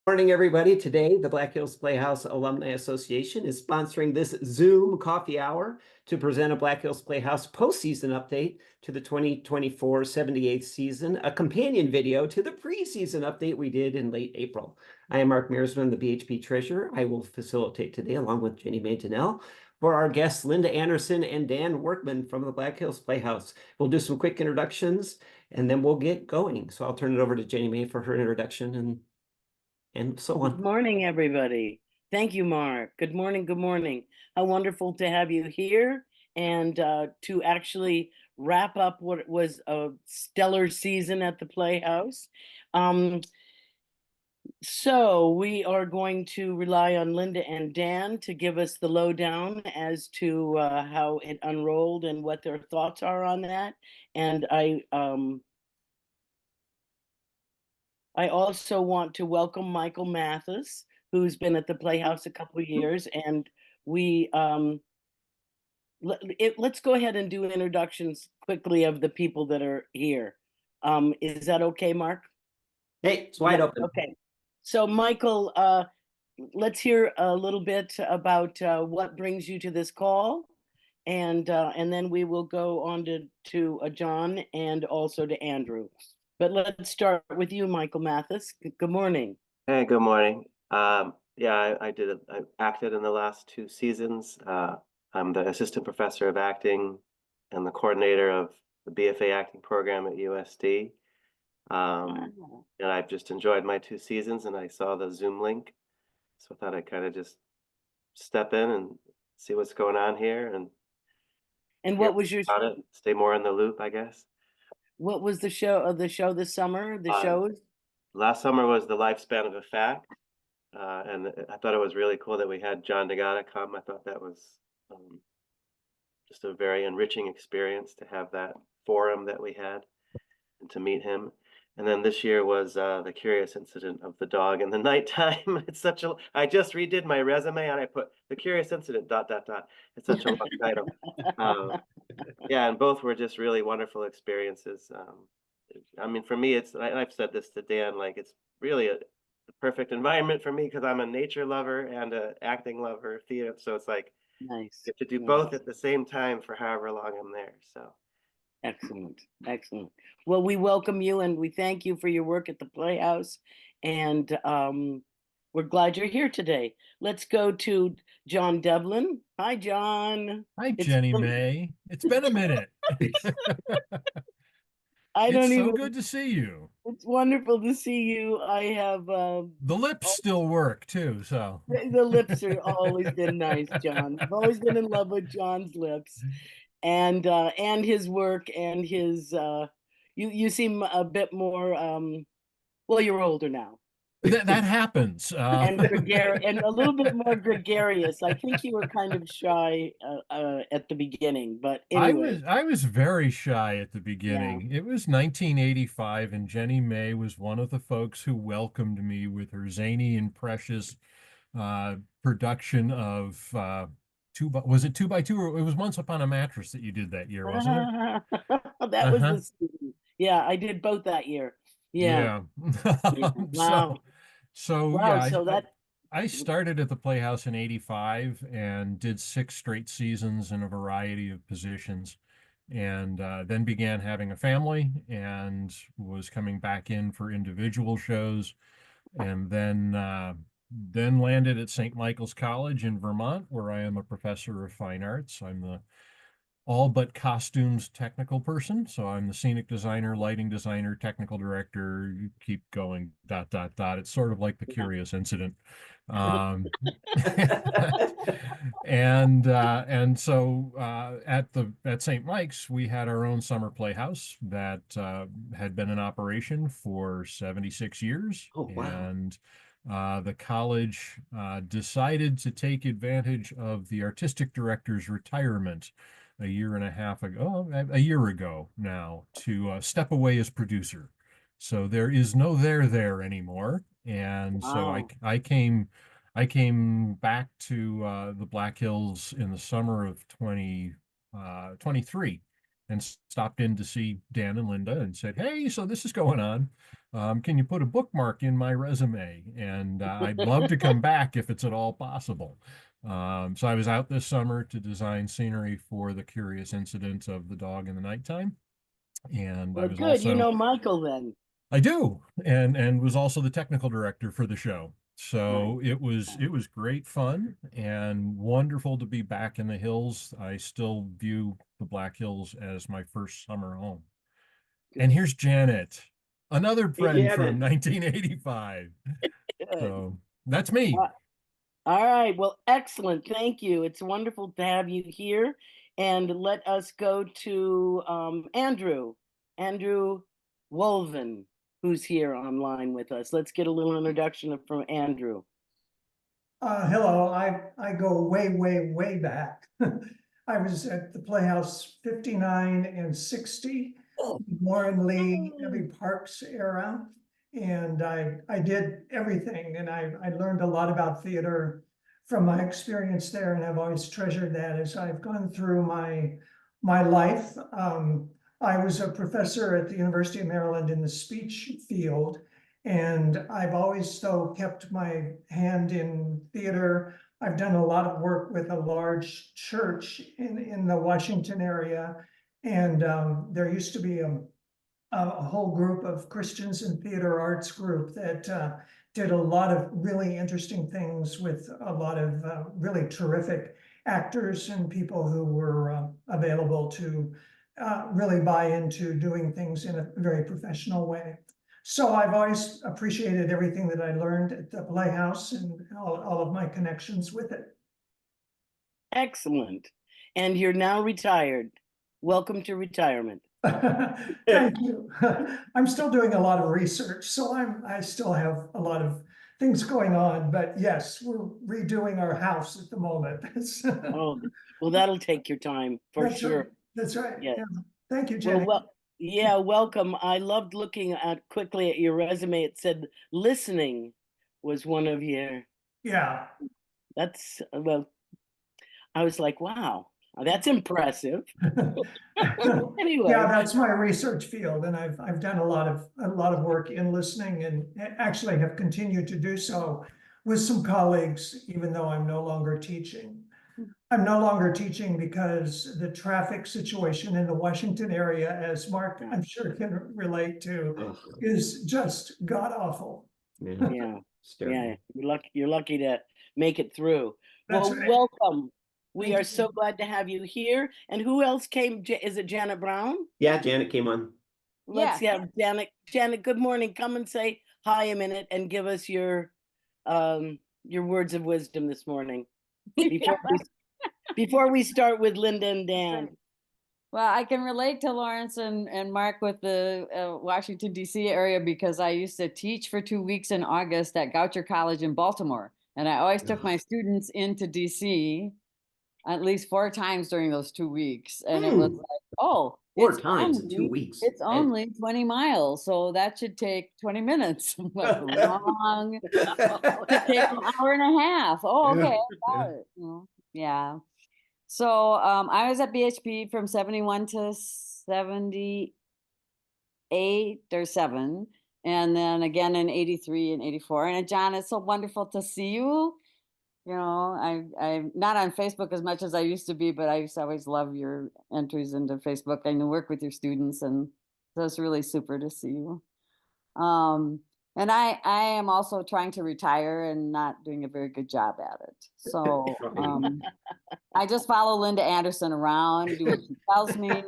Morning, everybody. Today, the Black Hills Playhouse Alumni Association is sponsoring this Zoom coffee hour to present a Black Hills Playhouse postseason update to the 2024 78th season, a companion video to the preseason update we did in late April. I am Mark Mearsman, the BHP treasurer. I will facilitate today along with Jenny Mantinell. For our guests, Linda Anderson and Dan Workman from the Black Hills Playhouse. We'll do some quick introductions and then we'll get going. So I'll turn it over to Jenny May for her introduction and so Good on. morning, everybody. Thank you, Mark. Good morning. Good morning. How wonderful to have you here and to actually wrap up what was a stellar season at the Playhouse. Um, so we are going to rely on Linda and Dan to give us the lowdown as to how it unrolled and what their thoughts are on that. And I also want to welcome Michael Mathis, who's been at the Playhouse a couple of years, and we let's go ahead and do introductions quickly of the people that are here. Is that okay, Mark? Hey, it's wide Yeah, open. okay. So Michael, let's hear a little bit about what brings you to this call, and then we will go on to John and also to Andrew. But let's start with you, Michael Mathis. Good morning. Hey, good morning. Yeah, I acted in the last two seasons. I'm the assistant professor of acting and the coordinator of the BFA acting program at USD. Wow. And I've just enjoyed my two seasons, and I saw the Zoom link, so I thought I'd kind of just step in and see what's going on here and And hear what was your about it, stay more in the loop, I guess. what was the show this summer? The Uh, shows? Last summer was the lifespan of a fact. And I thought it was really cool that we had John DeGata come. I thought that was um, just a very enriching experience to have that forum that we had and to meet him. And then this year was the curious incident of the dog in the nighttime. I just redid my resume and I put the curious incident dot dot dot. It's such a long title. Uh, yeah, and both were just really wonderful experiences. I mean, for me, I've said this to Dan, like it's really the perfect environment for me because I'm a nature lover and a acting lover, theater. So it's like Nice, you have to do both nice. at the same time for however long I'm there. So Excellent, excellent. Well, we welcome you and we thank you for your work at the Playhouse, and we're glad you're here today. Let's go to John Devlin. Hi, John. Hi, It's Jenny May. It's been a minute. I It's don't so even. good to see you. It's wonderful to see you. I have The lips still work too, so. the lips are always been nice, John. I've always been in love with John's lips and his work and his you seem a bit more well, you're older now. That happens. And gregarious and a little bit more gregarious. I think you were kind of shy at the beginning, but I anyway, was I was very shy at the yeah. beginning. It was 1985, and Jenny May was one of the folks who welcomed me with her zany and precious production of was it two by two, or it was Once Upon a Mattress that you did that year, wasn't it? That was Uh-huh. the season. Yeah, I did both that year. Yeah. Yeah. Yeah. So, Wow. so Wow. yeah, So that I started at the Playhouse in 85 and did six straight seasons in a variety of positions, and then began having a family and was coming back in for individual shows, and then landed at St. Michael's College in Vermont, where I am a professor of fine arts. I'm the all but costumes technical person. So I'm the scenic designer, lighting designer, technical director. You keep going, dot, dot, dot. It's sort of like the curious incident. Um, and so at St. Mike's, we had our own summer playhouse that had been in operation for 76 years. Oh, wow. And the college decided to take advantage of the artistic director's retirement a year and a half ago, a year ago now, to step away as producer. So there is no there anymore. And so wow. I came back to the Black Hills in the summer of 2023, and stopped in to see Dan and Linda and said, "Hey, so this is going on. Can you put a bookmark in my resume? And I'd love to come back if it's at all possible." So I was out this summer to design scenery for the curious incident of the dog in the nighttime. And I Well, was good. You also, know Michael then. I do, and was also the technical director for the show. So Right. it was great fun and wonderful to be back in the hills. I still view the Black Hills as my first summer home. And here's Janet, another Hey, friend from Janet. 1985. Good. So that's me. All right. Well, excellent. Thank you. It's wonderful to have you here. And let us go to Andrew Wolven, who's here online with us. Let's get a little introduction from Andrew. Hello, I go way back. I was at the Playhouse 59 and 60, Warren Lee, Ebby Parks era. And I did everything, and I learned a lot about theater from my experience there, and I've always treasured that as I've gone through my life. I was a professor at the University of Maryland in the speech field, and I've always, though, kept my hand in theater. I've done a lot of work with a large church in the Washington area. And there used to be a whole group of Christians in theater arts group that did a lot of really interesting things with a lot of really terrific actors and people who were available to really buy into doing things in a very professional way. So I've always appreciated everything that I learned at the Playhouse and all of my connections with it. Excellent. And you're now retired. Welcome to retirement. Thank you. I'm still doing a lot of research, so I still have a lot of things going on, but yes, we're redoing our house at the moment. Oh, well, that'll take your time for That's sure. right. That's right. Yeah. Yeah. Thank you, Jenny. Yeah, welcome. I loved looking quickly at your resume. It said listening was one of your, Yeah. that's, well, I was like, wow, that's impressive. Anyway. Yeah, that's my research field, and I've done a lot of work in listening, and actually have continued to do so with some colleagues, even though I'm no longer teaching. I'm no longer teaching because the traffic situation in the Washington area, as Mark, I'm sure, can relate to, is just god awful. Yeah, yeah, you're lucky to make it through. That's Well, right. welcome. We Thank are you. so glad to have you here. And who else came? Is it Janet Brown? Yeah, Janet came on. Let's have Janet. Janet, good morning. Come and say hi a minute and give us your words of wisdom this morning before we start with Linda and Dan. Well, I can relate to Lawrence and Mark with the Washington, D.C. area because I used to teach for 2 weeks in August at Goucher College in Baltimore. And I always took my students into D.C. at least 4 times during those 2 weeks. And it was like, oh, 4 times in 2 weeks. It's only 20 miles. So that should take 20 minutes. Like, wrong. It takes an hour and a half. Oh, okay. I got it. Yeah. So I was at BHP from 71 to 78 or 7, and then again in 83 and 84. And John, it's so wonderful to see you. You know, I'm not on Facebook as much as I used to be, but I used to always love your entries into Facebook and you work with your students, and so it's really super to see you. And I am also trying to retire and not doing a very good job at it. So I just follow Linda Anderson around, do what she tells me,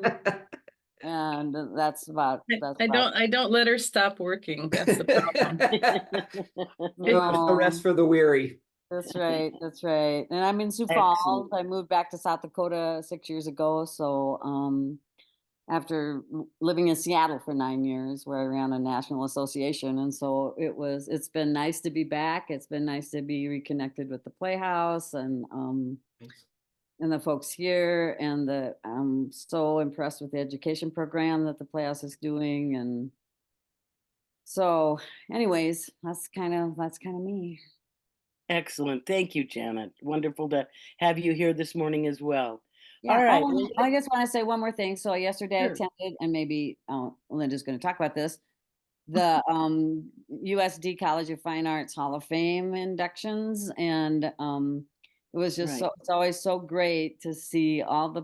and that's about. I don't let her stop working. That's the problem. No rest for the weary. That's right. That's right. And I'm in Sioux Falls. I moved back to South Dakota 6 years ago. So after living in Seattle for 9 years, where I ran a national association. And so it's been nice to be back. It's been nice to be reconnected with the Playhouse and the folks here. And I'm so impressed with the education program that the Playhouse is doing. And so anyways, that's kind of me. Excellent. Thank you, Janet. Wonderful to have you here this morning as well. Yeah, All right. oh, well, I just want to say one more thing. So yesterday I Sure. attended, and maybe Linda's going to talk about this, the USD College of Fine Arts Hall of Fame inductions, and it was just Right. so, it's always so great to see all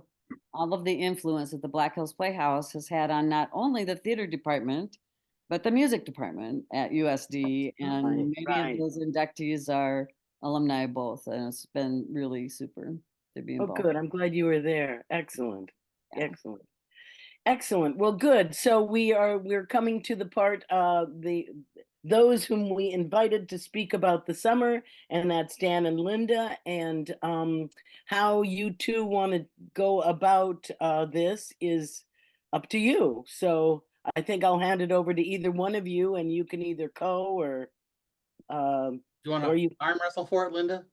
of the influence that the Black Hills Playhouse has had on not only the theater department, but the music department at USD, and Right, many of right. those inductees are alumni of both, and it's been really super to be Oh, involved. good. I'm glad you were there. Excellent. Yeah. Excellent. Excellent. Well, good. So we're coming to the part those whom we invited to speak about the summer, and that's Dan and Linda, and how you two want to go about this is up to you. So I think I'll hand it over to either one of you, and you can either or Do you want or to you. arm wrestle for it, Linda?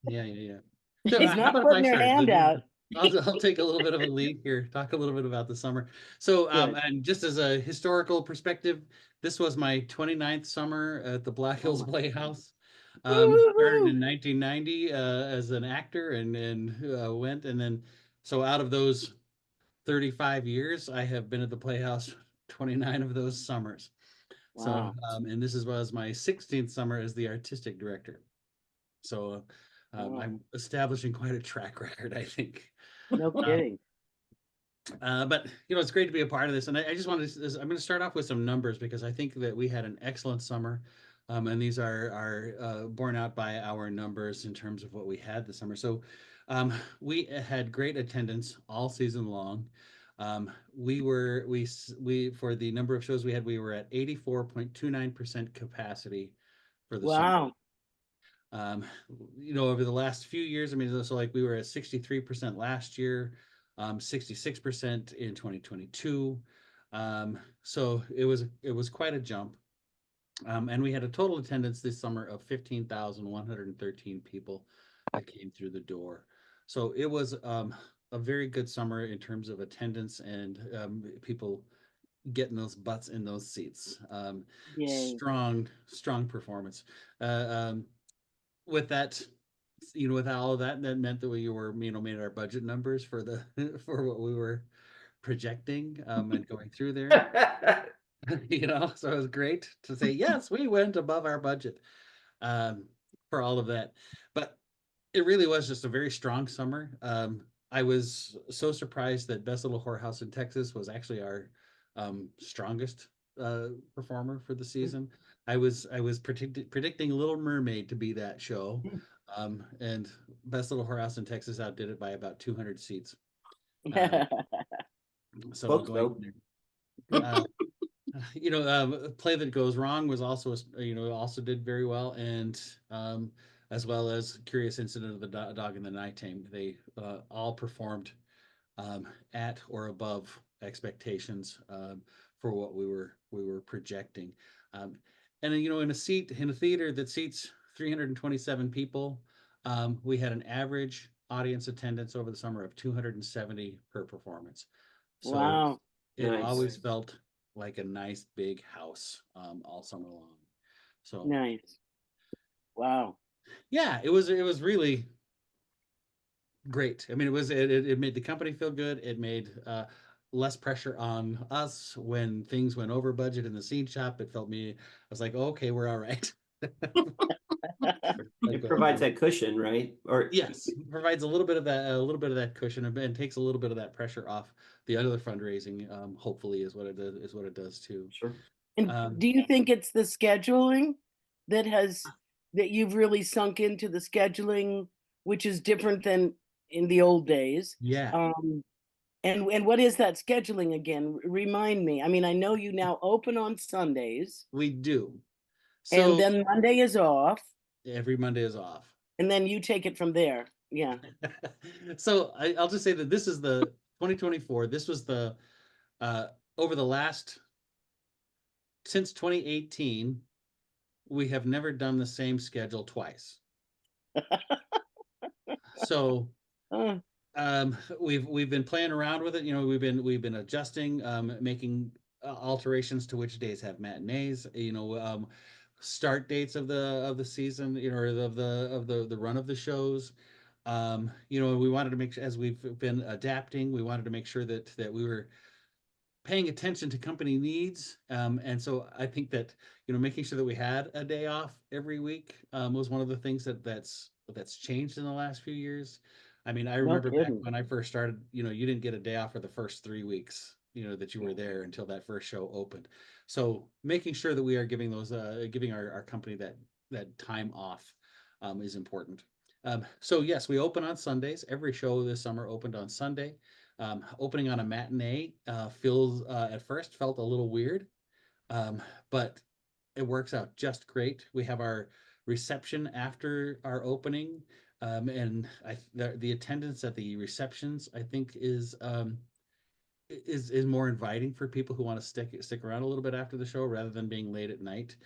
Yeah. So, She's how not about if putting I her start, hand Linda? out. I'll take a little bit of a lead here, talk a little bit about the summer. So, Good. and just as a historical perspective, this was my 29th summer at the Black Hills Playhouse. Started Woo-hoo-hoo. in 1990 as an actor, and went, and then so out of those 35 years, I have been at the Playhouse 29 of those summers. So, Wow. and this was my 16th summer as the artistic director. So, Wow. I'm establishing quite a track record, I think. No kidding. But it's great to be a part of this, and I just wanted to. I'm going to start off with some numbers because I think that we had an excellent summer, and these are borne out by our numbers in terms of what we had this summer. So, we had great attendance all season long. We for the number of shows we had, we were at 84.29% capacity for the summer. Wow. Over the last few years, I mean, so like we were at 63% last year, 66% in 2022. So it was quite a jump. And we had a total attendance this summer of 15,113 people that came through the door. So it was a very good summer in terms of attendance and people getting those butts in those seats. Yay. Strong performance. With that, with all of that, that meant that we were, made our budget numbers for the for what we were projecting and going through there. So it was great to say yes, we went above our budget for all of that. But it really was just a very strong summer. I was so surprised that Best Little Whorehouse in Texas was actually our strongest performer for the season. I was predicting Little Mermaid to be that show, and Best Little Whorehouse in Texas outdid it by about 200 seats. So Close, going there. Play That Goes Wrong was also also did very well, and as well as Curious Incident of the Dog and the Night Tame. They all performed at or above expectations for what we were projecting. And in a theater that seats 327 people, we had an average audience attendance over the summer of 270 per performance. So Wow. it Nice. always felt like a nice big house all summer long. So Nice. Wow. yeah, it was really great. I mean, it made the company feel good. It made less pressure on us when things went over budget in the scene shop. It felt I was like, oh, okay, we're all right. It provides that cushion, right? Or yes, provides a little bit of that cushion and takes a little bit of that pressure off the other fundraising. Hopefully, is what it does too. Sure. And do you think it's the scheduling that you've really sunk into the scheduling, which is different than in the old days? Yeah. And what is that scheduling again? Remind me. I mean, I know you now open on Sundays. We do. And then Monday is off. Every Monday is off. And then you take it from there. Yeah. So I'll just say that this is the 2024. This was the over the last since 2018, we have never done the same schedule twice. So we've been playing around with it. We've been adjusting, making alterations to which days have matinees. start dates of the season, you know, or of the run of the shows. You know, we wanted to make sure, as we've been adapting, we wanted to make sure that we were paying attention to company needs. And so I think that, you know, making sure that we had a day off every week was one of the things that's changed in the last few years. I mean, I No remember back kidding. when I first started, you know, you didn't get a day off for the first 3 weeks, you know, that you were there until that first show opened. So making sure that we are giving those, giving our company that time off is important. So yes, we open on Sundays. Every show this summer opened on Sunday. Opening on a matinee feels at first felt a little weird, but it works out just great. We have our reception after our opening, and the attendance at the receptions I think is more inviting for people who want to stick around a little bit after the show rather than being late at night.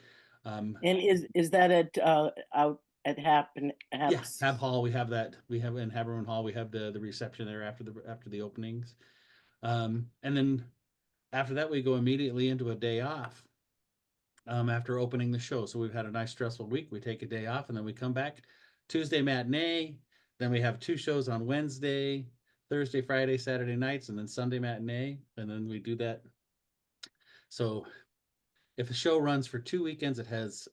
And is that at out at Yes, Hab Hall, we have that. We have in Haberman Hall, we have the reception there after the openings. And then after that, we go immediately into a day off after opening the show. So we've had a nice stressful week. We take a day off and then we come back Tuesday matinee. Then we have 2 shows on Wednesday, Thursday, Friday, Saturday nights, and then Sunday matinee. And then we do that. So if a show runs for 2 weekends, it has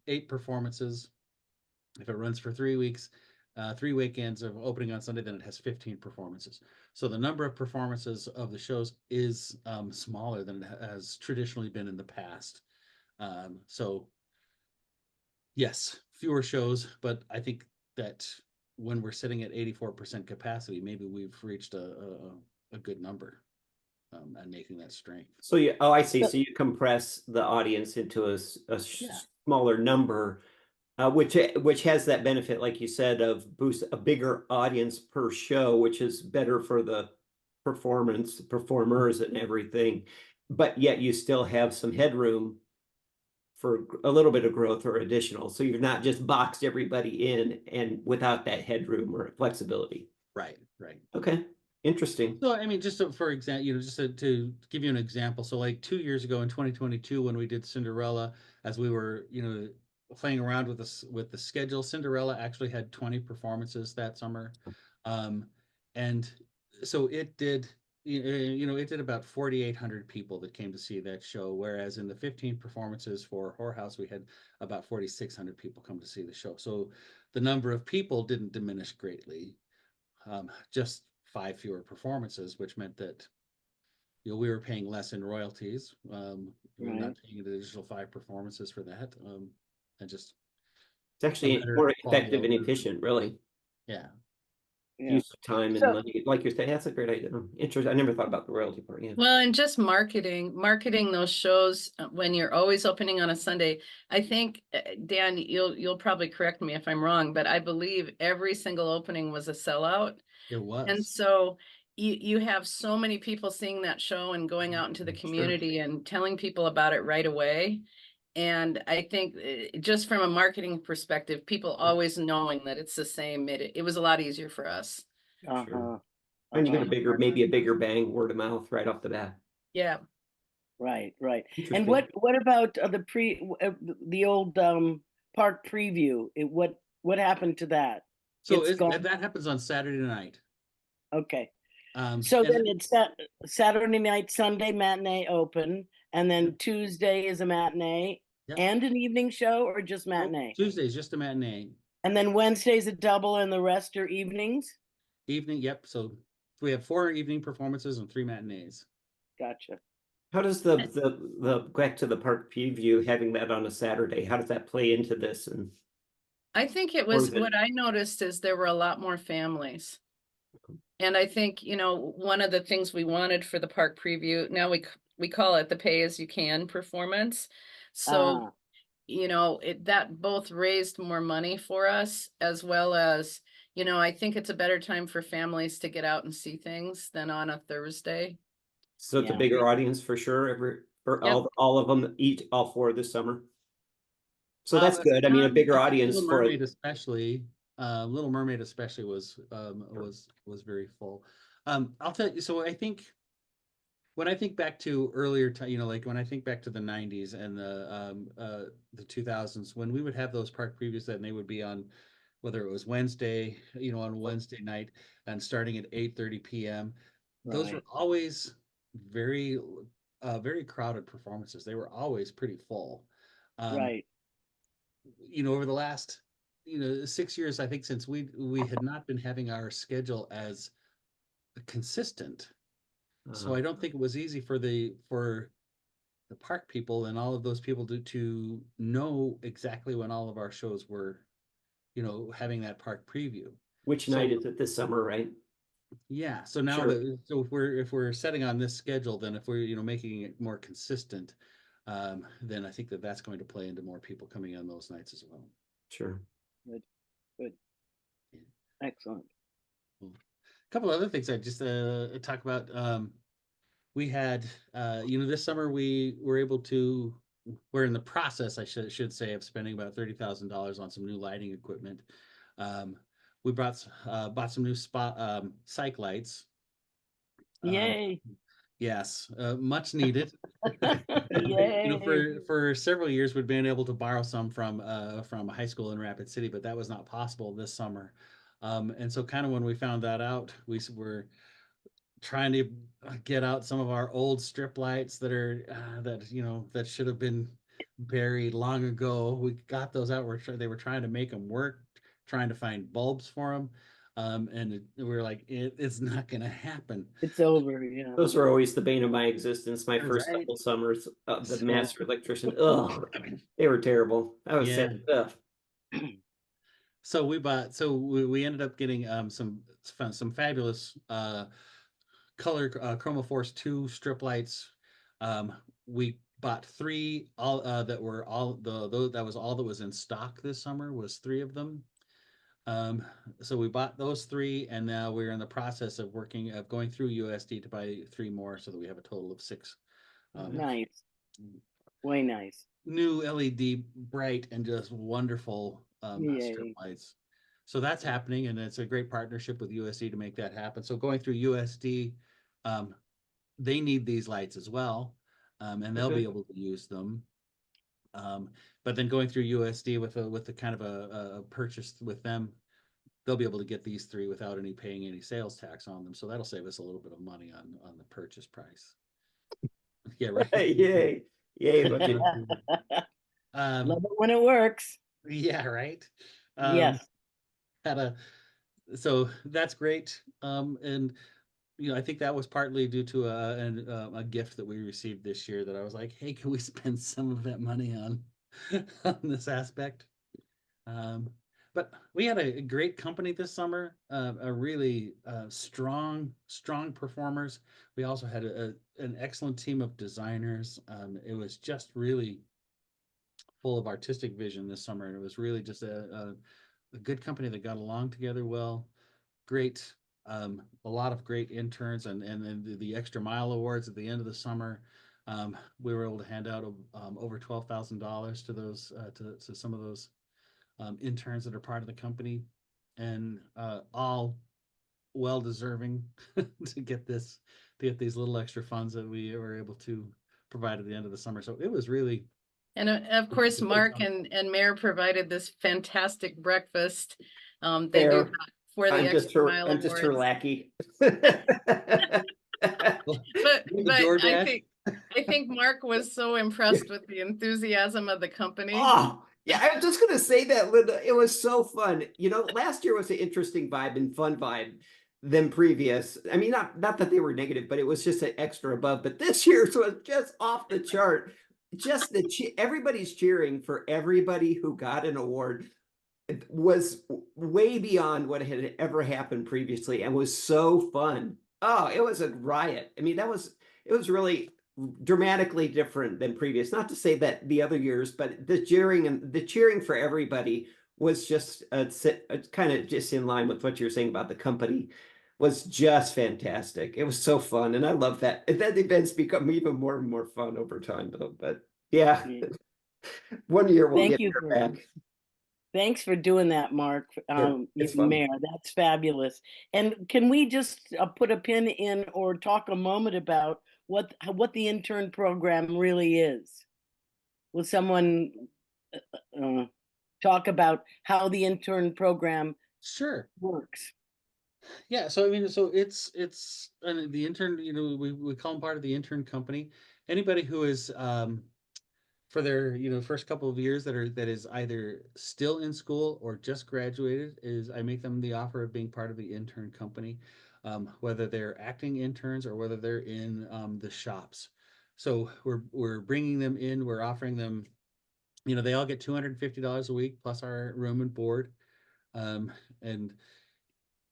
8 performances. If it runs for 3 weeks, 3 weekends of opening on Sunday, then it has 15 performances. So the number of performances of the shows is smaller than it has traditionally been in the past. So yes, fewer shows, but I think that when we're sitting at 84% capacity, maybe we've reached a good number and making that strength. So you, oh, I see. So you compress the audience into a smaller number, which has that benefit, like you said, of boost a bigger audience per show, which is better for the performers and everything. But yet you still have some headroom for a little bit of growth or additional. So you're not just boxed everybody in and without that headroom or flexibility. Right, right. Okay. Interesting. So, I mean, just for example, you know, just to give you an example. So like 2 years ago in 2022, when we did Cinderella, as we were, you know, playing around with the schedule, Cinderella actually had 20 performances that summer. And so it did, you know, it did about 4,800 people that came to see that show. Whereas in the 15 performances for Whorehouse, we had about 4,600 people come to see the show. So the number of people didn't diminish greatly. Just 5 fewer performances, which meant that, you know, we were paying less in royalties. We're not paying an additional 5 performances for that. And just it's actually more effective and efficient, really. Yeah. Use of time and money, like you're saying. That's a great idea. Interesting. I never thought about the royalty part. Yeah. Well, and just marketing those shows when you're always opening on a Sunday. I think, Dan, you'll probably correct me if I'm wrong, but I believe every single opening was a sellout. It was. And so you have so many people seeing that show and going out into the community and telling people about it right away. And I think just from a marketing perspective, people always knowing that it's the same, it was a lot easier for us. Sure. And you get maybe a bigger bang, word of mouth right off the bat. Yeah. Right. And what about the old park preview? What happened to that? So that happens on Saturday night. Okay. So then it's Saturday night, Sunday matinee open, and then Tuesday is a matinee and an evening show, or just matinee? Tuesday's just a matinee. And then Wednesday's a double, and the rest are evenings? Evening, yep. So we have 4 evening performances and 3 matinees. Gotcha. How does the back to the park preview, having that on a Saturday, how does that play into this? And I think it was what I noticed is there were a lot more families. And I think, you know, one of the things we wanted for the park preview, now we call it the pay as you can performance. So, you know, that both raised more money for us, as well as, you know, I think it's a better time for families to get out and see things than on a Thursday. So it's a bigger audience for sure. All of them, all 4 this summer. So that's good. I mean, a bigger audience Little for Mermaid especially. Little Mermaid especially was very full. I'll tell you. So I think when I think back to earlier time, like when I think back to the 90s and the 2000s, when we would have those park previews, and they would be on, whether it was Wednesday, on Wednesday night, and starting at 8:30 p.m. Those were Right. always very, very crowded performances. They were always pretty full. Right. Over the last, 6 years, I think, since we had not been having our schedule as consistent. So I don't think it was easy for the park people and all of those people to know exactly when all of our shows were, having that park preview. Which night is it this summer, right? Yeah. So now Sure. if we're setting on this schedule, then if we're, making it more consistent, then I think that's going to play into more people coming on those nights as well. Sure. Good. Good. Excellent. A couple other things I just talk about. We had, this summer we're in the process, I should say, of spending about $30,000 on some new lighting equipment. We bought some new cyc lights. Yay. Yes, much needed. Yay. For several years we'd been able to borrow some from a high school in Rapid City, but that was not possible this summer. And so kind of when we found that out, we were trying to get out some of our old strip lights that are that should have been buried long ago. We got those out. They were trying to make them work, trying to find bulbs for them. And we were like, it's not going to happen. It's over. Yeah. Those were always the bane of my existence. My That's first right. couple summers, the So- master electrician. Ugh, they were terrible. I was Yeah. saying, ugh. So we ended up getting some fabulous color Chromaforce 2 strip lights. We bought 3, all that were all that was all that was in stock this summer, was 3 of them. So we bought those 3, and now we're in the process of going through USD to buy 3 more, so that we have a total of 6. Nice. Way nice. New LED bright and just wonderful strip Yay. lights. So that's happening, and it's a great partnership with USD to make that happen. So going through USD, they need these lights as well, and they'll be able to use them. But then going through USD with the kind of a purchase with them, they'll be able to get these 3 without paying any sales tax on them. So that'll save us a little bit of money on the purchase price. Yeah, right. Yay. Yay, buddy. Love it when it works. Yeah, right. Yes. So that's great. And I think that was partly due to a gift that we received this year, that I was like, hey, can we spend some of that money on this aspect? But we had a great company this summer, a really strong performers. We also had an excellent team of designers. It was just really full of artistic vision this summer, and it was really just a good company that got along together well. Great, a lot of great interns, and then the extra mile awards at the end of the summer. We were able to hand out over $12,000 to those to some of those interns that are part of the company, and all well deserving to get these little extra funds that we were able to provide at the end of the summer. So it was really. And of course, Mark and Mayor provided this fantastic breakfast. They do Fair. that for the I'm just extra her, mile I'm just her awards. lackey. But DoorDash? I think Mark was so impressed with the enthusiasm of the company. Oh, yeah, I was just gonna say that, Linda. It was so fun. Last year was an interesting vibe and fun vibe than previous. I mean, not that they were negative, but it was just an extra above. But this year's was just off the chart. Just everybody's cheering for everybody who got an award. It was way beyond what had ever happened previously, and was so fun. Oh, it was a riot. I mean, it was really dramatically different than previous. Not to say that the other years, but the cheering for everybody was just kind of just in line with what you're saying about the company. Was just fantastic. It was so fun, and I love that. And then the events become even more and more fun over time, though. But yeah, one year we'll Thank get you her for back. Thanks for doing that, Mark, it's fun. Mayor. That's fabulous. And can we just put a pin in or talk a moment about what the intern program really is? Will someone talk about how the intern program Sure. works? Yeah, so I mean, so it's and the intern, we call them part of the intern company. Anybody who is for their first couple of years that is either still in school or just graduated, is I make them the offer of being part of the intern company, whether they're acting interns or whether they're in the shops. So we're bringing them in. We're offering them, they all get $250 a week plus our room and board, and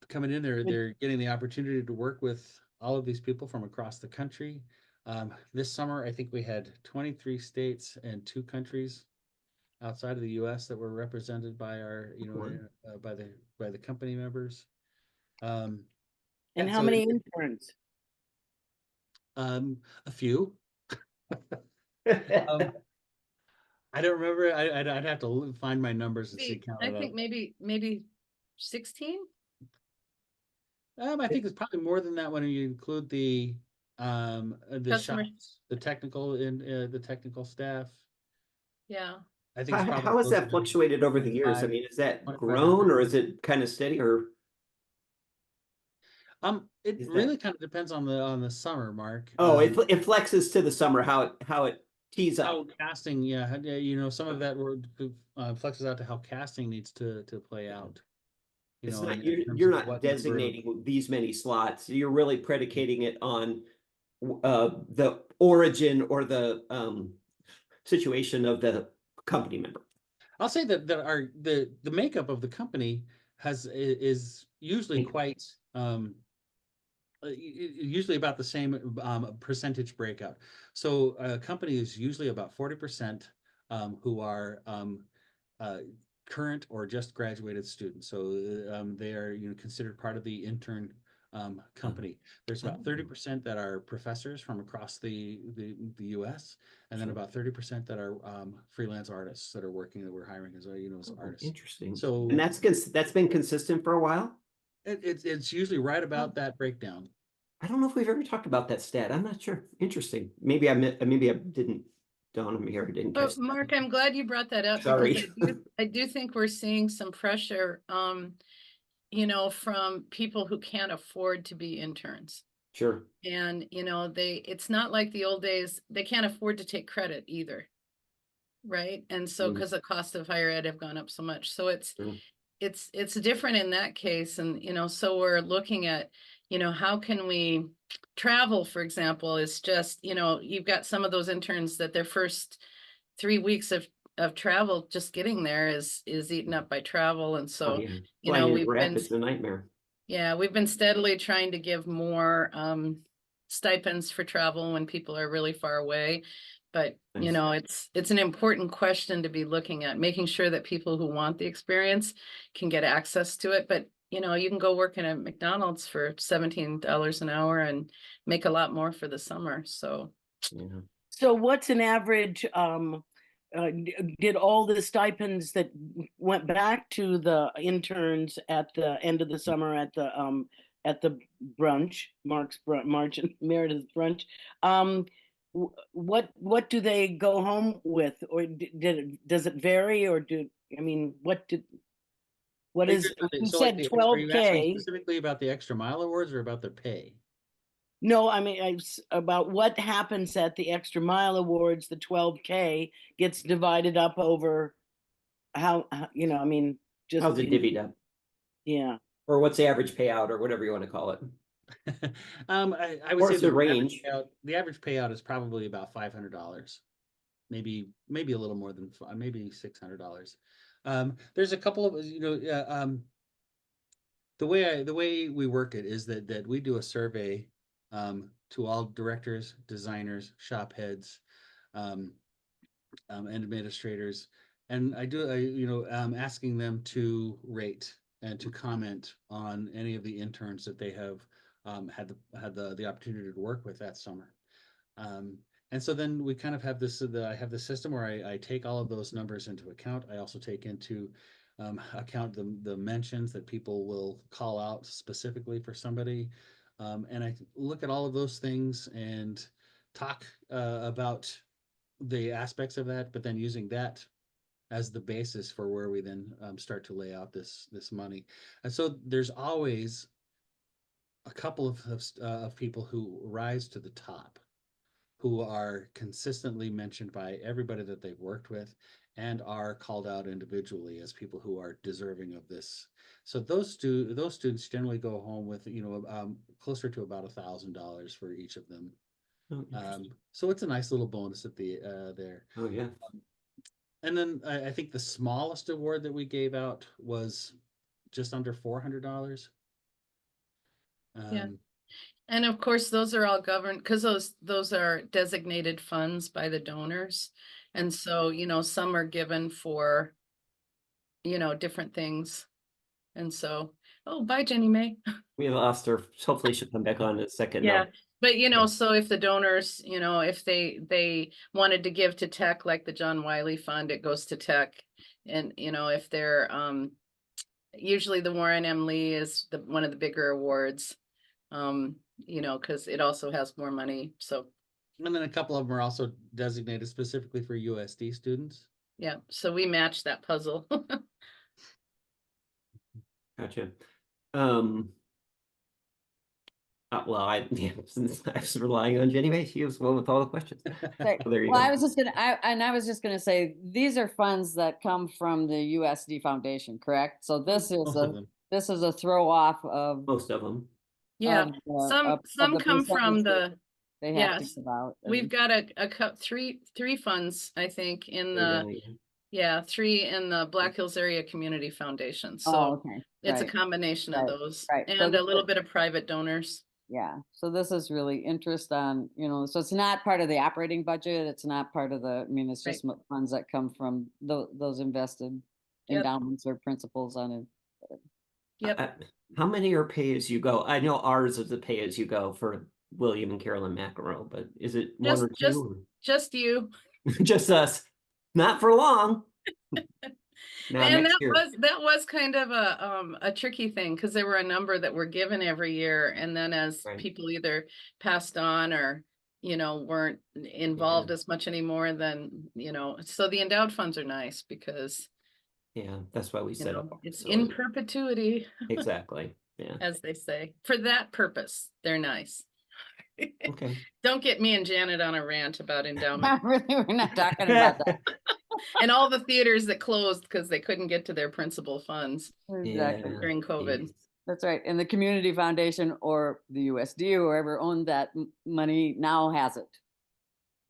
coming in there, they're getting the opportunity to work with all of these people from across the country. This summer, I think we had 23 states and 2 countries outside of the U.S. that were represented by our, by the company members. And yeah, how many interns? A few. I don't remember. I'd have to find my numbers and see. I think maybe 16. I think it's probably more than that when you include the Customer. shops, the technical staff. Yeah. I think it's probably How has closer that to fluctuated over the years? I 25 mean, is that 2,500. grown or is it kind of steady or? It Is really that- kind of depends on the summer, Mark. Oh, it flexes to the summer, how it tees How up. casting, some of that flexes out to how casting needs to play out. It's In not, terms you're of not what number of- designating these many slots. You're really predicating it on the origin or the situation of the company member. I'll say that the makeup of the company is usually quite usually about the same percentage breakout. So a company is usually about 40% who are current or just graduated students. So they are considered part of the intern company. There's about 30% that are professors from across the U.S. and then about 30% that are freelance artists that are working, that we're hiring as as artists. Interesting. So and that's been consistent for a while. It's usually right about that breakdown. I don't know if we've ever talked about that stat. I'm not sure. Interesting. Maybe I didn't dawn on me here. I didn't catch that. Mark, I'm glad you brought that up. Sorry. Because I do think we're seeing some pressure, from people who can't afford to be interns. Sure. And, it's not like the old days, they can't afford to take credit either. Right. And so, because the cost of higher ed have gone up so much. So it's different in that case. And, so we're looking at, how can we travel, for example, is just, you've got some of those interns that their first 3 weeks of travel, just getting there is eaten up by travel. And so, it's a nightmare. Yeah, we've been steadily trying to give more stipends for travel when people are really far away. But, Nice. it's an important question to be looking at, making sure that people who want the experience can get access to it. But, you can go work in a McDonald's for $17 an hour and make a lot more for the summer. So, Yeah. So what's an average, did all the stipends that went back to the interns at the end of the summer at the brunch, March and Meredith's brunch, what do they go home with, or does it vary, or what is, you So said are you asking 12K. specifically about the extra mile awards or about their pay? No, about what happens at the Extra Mile Awards. The 12K gets divided up over how just How's it divvied up? Yeah. Or what's the average payout or whatever you want to call it? I would say the range. The average payout is probably about $500, maybe a little more than maybe $600. There's a couple of the way we work it is that we do a survey to all directors, designers, shop heads, and administrators, and asking them to rate and to comment on any of the interns that they have had the opportunity to work with that summer. And so then we kind of have I have the system where I take all of those numbers into account. I also take into account the mentions that people will call out specifically for somebody. And I look at all of those things and talk about the aspects of that, but then using that as the basis for where we then start to lay out this money. And so there's always a couple of people who rise to the top, who are consistently mentioned by everybody that they've worked with, and are called out individually as people who are deserving of this. So those students generally go home with closer to about $1,000 for each of them. Oh, interesting. So it's a nice little bonus at the there. Oh, yeah. And then I think the smallest award that we gave out was just under $400. Yeah. And of course, those are all governed because those are designated funds by the donors. And so, some are given for, different things. And so, oh, bye, Jenny Mae. We have lost her. Hopefully she'll come back on in a second. Yeah. No. But Yeah. so if the donors, if they wanted to give to tech, like the John Wiley Fund, it goes to tech. And if they're usually the Warren M. Lee is one of the bigger awards. Because it also has more money. So and then a couple of them are also designated specifically for USD students. Yeah, so we match that puzzle. Gotcha. Well, I was relying on Jenny Mae. She was one with all the questions. Right. So there you Well, go. I was just gonna say, these are funds that come from the USD Foundation, correct? So this is a throw off of. Most of them. Yeah, of the- some of the come from percentage they have to yes. give out. We've got three funds, I think, in the three in the Black Hills Area Community Foundation. So okay. it's Right. a combination of those Right. and So a little bit of private donors. Yeah, so this is really interest on, so it's not part of the operating budget. It's not part of it's just funds that come from those invested endowments or principals on it. Yep. How many are pay as you go? I know ours is a pay as you go for William and Carolyn McEnroe, but is it one or two? Just you. Just us. Not for long. And that was kind of a tricky thing because there were a number that were given every year, and then as people either passed on or weren't involved as much anymore, then so the endowed funds are nice because that's why we set up. It's in perpetuity. Exactly. Yeah. As they say, for that purpose, they're nice. Okay. Don't get me and Janet on a rant about endowment. Really, we're not talking about that. And all the theaters that closed because they couldn't get to their principal funds during COVID. That's right. And the community foundation or the USD or whoever owned that money now has it.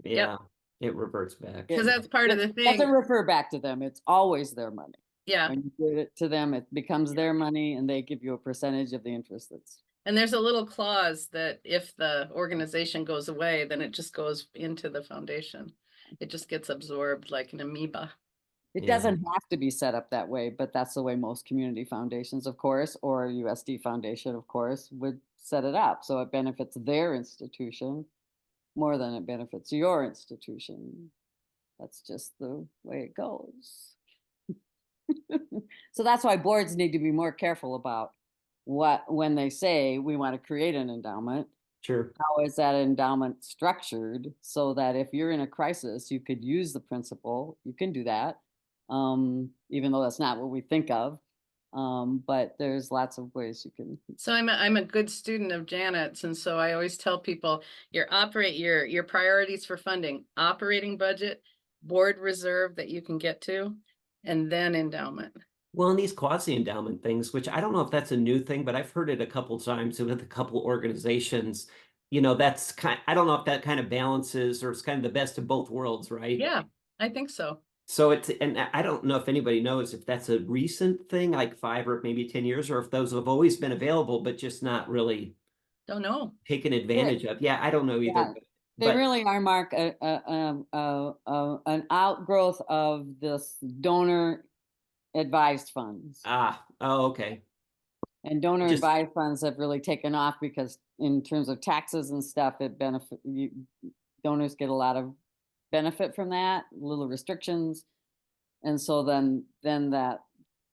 Yeah. It reverts back. Because that's part of the thing. It doesn't refer back to them. It's always their money. Yeah. When you give it to them, it becomes their money and they give you a percentage of the interest that's. And there's a little clause that if the organization goes away, then it just goes into the foundation. It just gets absorbed like an amoeba. It doesn't have to be set up that way, but that's the way most community foundations, of course, or USD Foundation, of course, would set it up. So it benefits their institution more than it benefits your institution. That's just the way it goes. So that's why boards need to be more careful about when they say we want to create an endowment. Sure. How is that endowment structured so that if you're in a crisis, you could use the principal? You can do that, even though that's not what we think of. But there's lots of ways you can. So I'm a good student of Janet's, and so I always tell people your priorities for funding: operating budget, board reserve that you can get to, and then endowment. Well, and these quasi-endowment things, which I don't know if that's a new thing, but I've heard it a couple times with a couple organizations. That's I don't know if that kind of balances or it's kind of the best of both worlds, right? Yeah, I think so. So and I don't know if anybody knows if that's a recent thing, like 5 or maybe 10 years, or if those have always been available, but just not really don't know taken advantage of. Yeah, I don't know either. They really are, Mark, an outgrowth of this donor advised funds. Okay. And donor advised funds have really taken off because in terms of taxes and stuff, donors get a lot of benefit from that, little restrictions. And so then that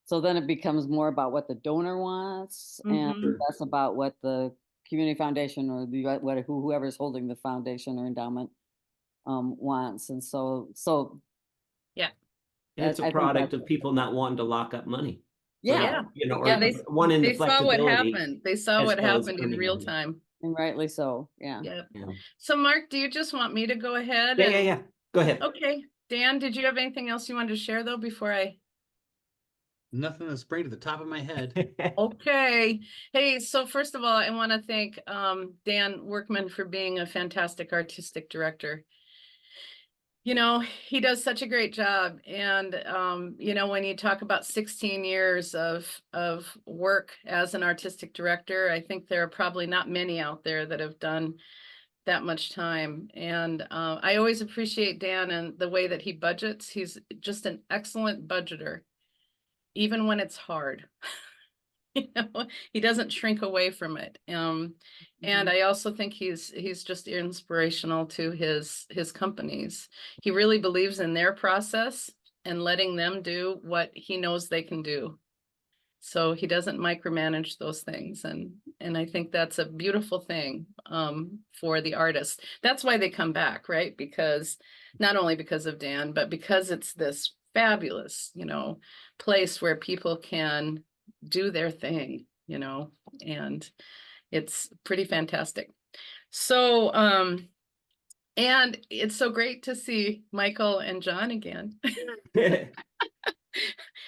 So then it becomes more about what the donor wants and Mhm. less about what the community foundation or whoever's holding the foundation or endowment wants. And so Yeah. And it's a I think product that's of people not wanting to lock up money. yeah, You know, or Yeah, wanting the they saw what flexibility happened. They saw as what well as happened in earning real money. time. and rightly so. Yeah. Yeah. Yeah. So Mark, do you just want me to go ahead? Yeah, yeah, yeah. Go ahead. Okay. Dan, did you have anything else you wanted to share though before I? Nothing to spring to the top of my head. Okay. Hey, so first of all, I want to thank Dan Workman for being a fantastic artistic director. You know, he does such a great job. And you know, when you talk about 16 years of work as an artistic director, I think there are probably not many out there that have done that much time. And I always appreciate Dan and the way that he budgets. He's just an excellent budgeter, even when it's hard. You know, he doesn't shrink away from it. And I also think he's just inspirational to his companies. He really believes in their process and letting them do what he knows they can do. So he doesn't micromanage those things, and I think that's a beautiful thing for the artist. That's why they come back, right? Because not only because of Dan, but because it's this fabulous, you know, place where people can do their thing, you know, and it's pretty fantastic. So and it's so great to see Michael and John again.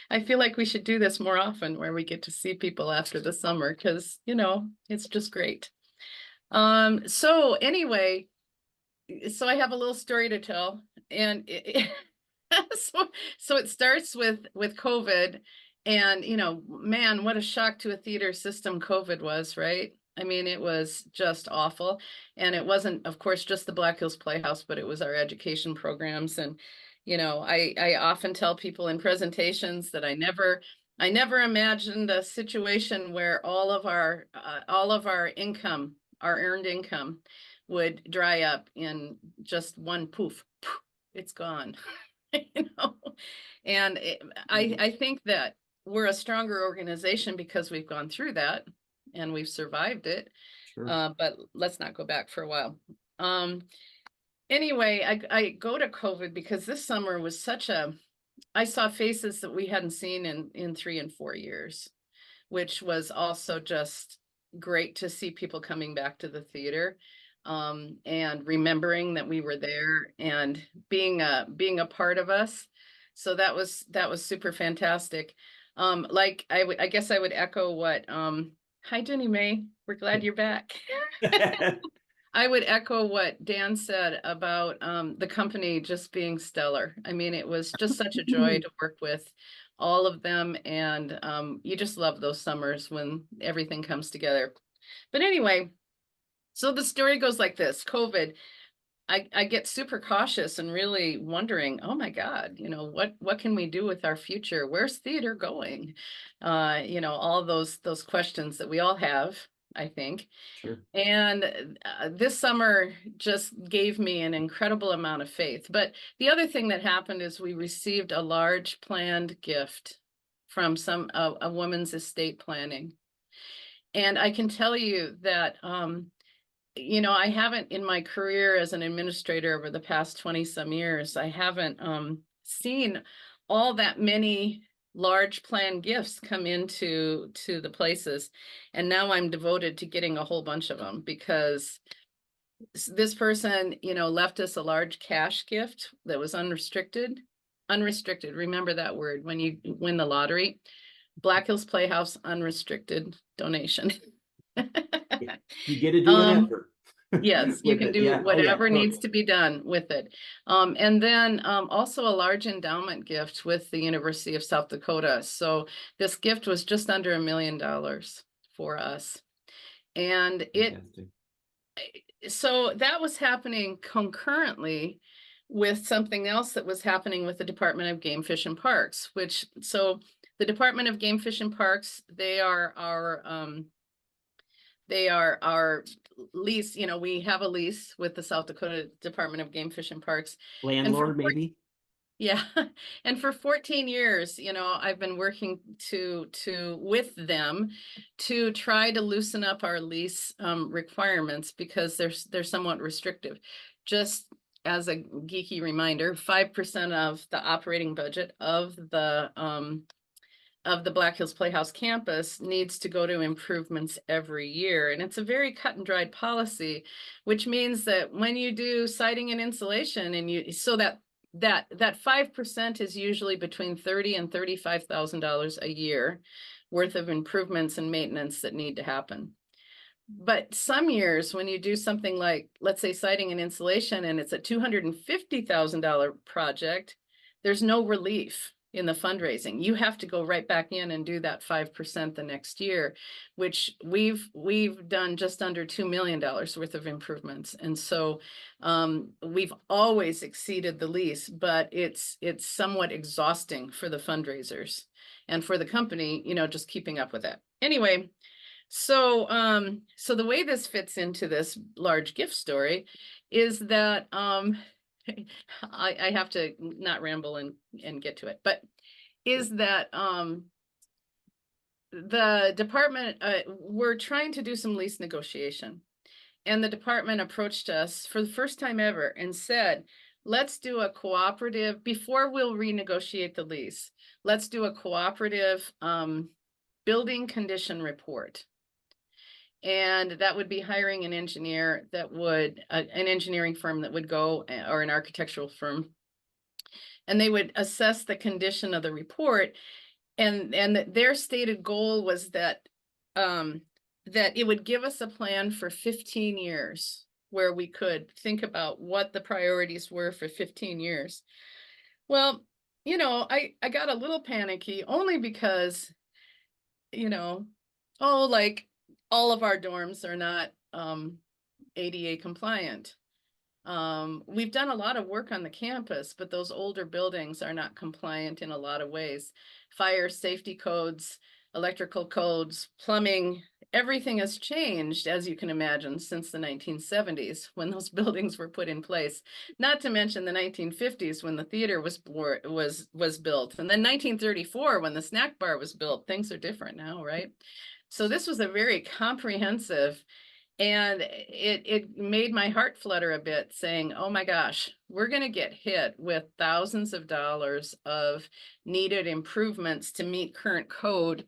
I feel like we should do this more often where we get to see people after the summer because, you know, it's just great. So anyway, so I have a little story to tell, and so it starts with COVID, and you know, man, what a shock to a theater system COVID was, right? I mean, it was just awful, and it wasn't, of course, just the Black Hills Playhouse, but it was our education programs. And you know, I often tell people in presentations that I never imagined a situation where all of our income, our earned income, would dry up in just one poof. It's gone. You know, and I think that we're a stronger organization because we've gone through that and we've survived it. Sure. But let's not go back for a while. Anyway, I go to COVID because this summer was I saw faces that we hadn't seen in 3 and 4 years, which was also just great to see people coming back to the theater, and remembering that we were there and being a part of us. So that was super fantastic. Like I guess I would echo what hi Jenny Mae, we're glad you're back. I would echo what Dan said about the company just being stellar. I mean, it was just such a joy to work with all of them, and you just love those summers when everything comes together. But anyway, so the story goes like this: COVID. I get super cautious and really wondering, oh my God, you know, what can we do with our future? Where's theater going? You know, all those questions that we all have, I think. Sure. And this summer just gave me an incredible amount of faith. But the other thing that happened is we received a large planned gift from a woman's estate planning. And I can tell you that, you know, I haven't in my career as an administrator over the past 20 some years, I haven't seen all that many large planned gifts come into the places. And now I'm devoted to getting a whole bunch of them because this person, you know, left us a large cash gift that was unrestricted. Unrestricted, remember that word when you win the lottery. Black Hills Playhouse unrestricted donation. You get to do an effort. Yes, you can do whatever needs totally. to be done with it. And then also a large endowment gift with the University of South Dakota. So this gift was just under $1 million for us. And so that was happening concurrently with something else that was happening with the Department of Game, Fish and Parks, so the Department of Game, Fish and Parks, they are our lease, you know, we have a lease with the South Dakota Department of Game, Fish and Parks. Landlord, maybe? Yeah, and for 14 years, I've been working with them to try to loosen up our lease requirements because they're somewhat restrictive. Just as a geeky reminder, 5% of the operating budget of the Black Hills Playhouse campus needs to go to improvements every year. And it's a very cut and dried policy, which means that when you do siding and insulation that 5% is usually between $30,000 and $35,000 a year worth of improvements and maintenance that need to happen. But some years when you do something like, let's say, siding and insulation, and it's a $250,000 project, there's no relief in the fundraising. You have to go right back in and do that 5% the next year, which we've done just under $2 million worth of improvements. And so we've always exceeded the lease, but it's somewhat exhausting for the fundraisers and for the company, just keeping up with that. Anyway, so the way this fits into this large gift story is that I have to not ramble and get to it, but is that the department, we're trying to do some lease negotiation, and the department approached us for the first time ever and said, let's do a cooperative, before we'll renegotiate the lease, let's do a cooperative building condition report. And that would be hiring an engineer that would, an engineering firm that would go, or an architectural firm, and they would assess the condition of the report. And their stated goal was that that it would give us a plan for 15 years where we could think about what the priorities were for 15 years. Well, I got a little panicky only because, like, all of our dorms are not ADA compliant. We've done a lot of work on the campus, but those older buildings are not compliant in a lot of ways. Fire safety codes, electrical codes, plumbing, everything has changed, as you can imagine, since the 1970s when those buildings were put in place. Not to mention the 1950s when the theater was built, and then 1934 when the snack bar was built. Things are different now, right? So this was a very comprehensive, and it made my heart flutter a bit, saying, oh my gosh, we're going to get hit with thousands of dollars of needed improvements to meet current code.